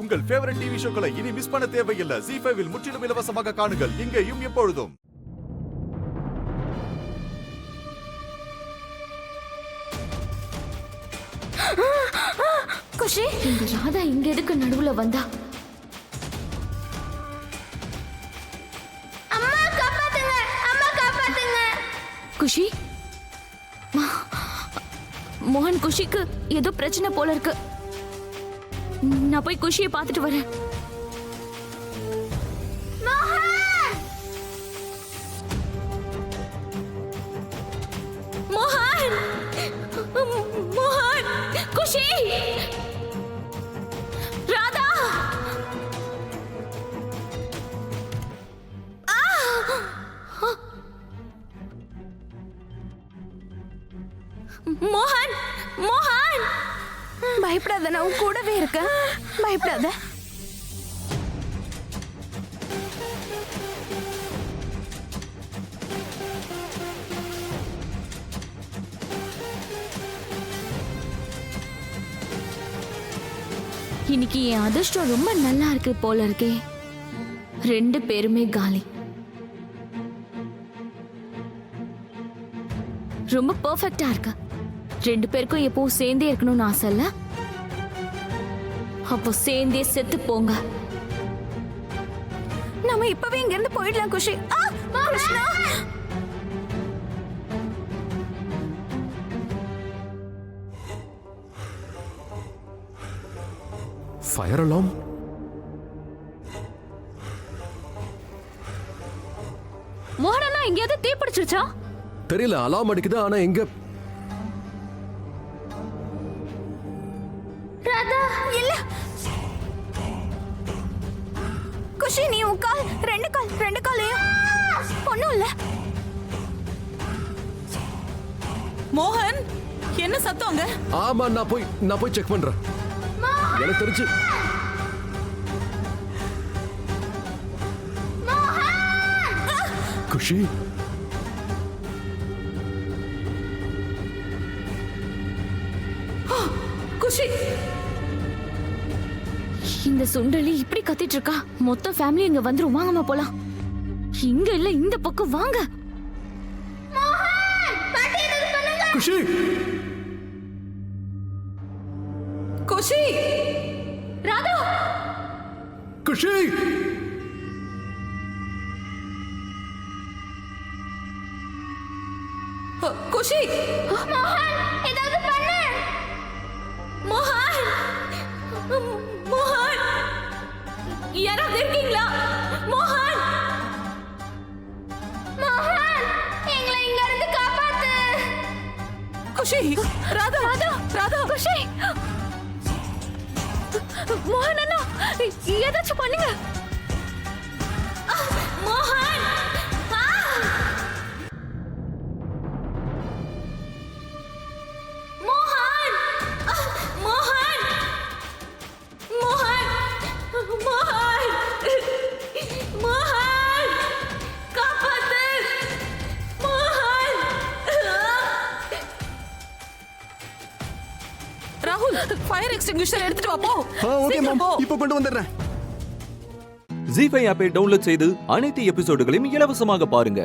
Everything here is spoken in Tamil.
உங்கள் ஃபேவரட் டிவி ஷோக்களை இனி மிஸ் பண்ண தேவையில்லை. ZEE5 இல் முற்றிலும் இலவசமாக காணுங்கள். இங்கேயும் எப்பொழுதும். குஷி, இந்த ராதா இங்க எதுக்கு நடுவுல வந்தா? அம்மா காப்பாத்துங்க, அம்மா காப்பாத்துங்க. குஷி, மோகன், குஷிக்கு ஏதோ பிரச்சனை போல இருக்கு. நான் போய் குஷியை பார்த்துட்டு வரேன். மோகன், மோகன், குஷி, ராதா, மோகன், மோகன், பயப்படாத, நான் உன் கூடவே இருக்கேன். பயப்படாத. இன்னைக்கு என் அதிர்ஷ்டம் ரொம்ப நல்லா இருக்கு போல இருக்கே. 2 பேருமே காலி. ரொம்ப பெர்ஃபெக்ட்டா இருக்கு. 2 பேருக்கும் எப்பவும் சேர்ந்தே இருக்கணும்னு ஆசை இல்ல? அப்போ சேர்ந்தே செத்து போங்க. நாம இப்பவே இங்க இருந்து போயிடலாம் குஷி. Krishna, fire alarm. மோகனா, எங்கேயாவது தீ பிடிச்சிருச்சா? தெரியல, அலார்ம் அடிக்குது, ஆனா எங்க? ராதா இல்ல. குஷி, நீ உன் கால், ரெண்டு காலையும் ஒண்ணும் இல்ல. மோகன், என்ன சத்தம் அங்க? ஆமா, நான் போய் செக் பண்றேன். எனக்கு தெரிஞ்சு குஷி, குஷி, இந்த சுண்டலி இப்படி கத்திட்டு இருக்கா. மொத்த ஃபேமிலி இங்க வந்துரும். வாங்கம்மா போலாம். இங்க இல்ல, இந்த பக்கம் வாங்க. குஷி, குஷி, ராதா, குஷி, குஷி, ஏதாவது பண்ணு. மோகன், மோகன், யாராவது இருக்கீங்களா? மோகன், எங்களை இங்க இருந்து காப்பாத்து. குஷி, ராதா, ராதா, ராதா, குஷி, மோகன் அண்ணா, ஏதாச்சும் பண்ணுங்க. மோகன், மோகன், மோகன், மோகன், மோகன், மோகன், காப்பாத்து, மோகன். ராகுல், ஃபயர் எக்ஸ்டிங்விஷர் எடுத்துட்டு வா. போ. ஓகே சீக்கிரம் மாம், போ. இப்போ கொண்டு வந்துடுறேன். ZEE5 ஆப்பை டவுன்லோட் செய்து அனைத்து எபிசோடுகளையும் இலவசமாக பாருங்க.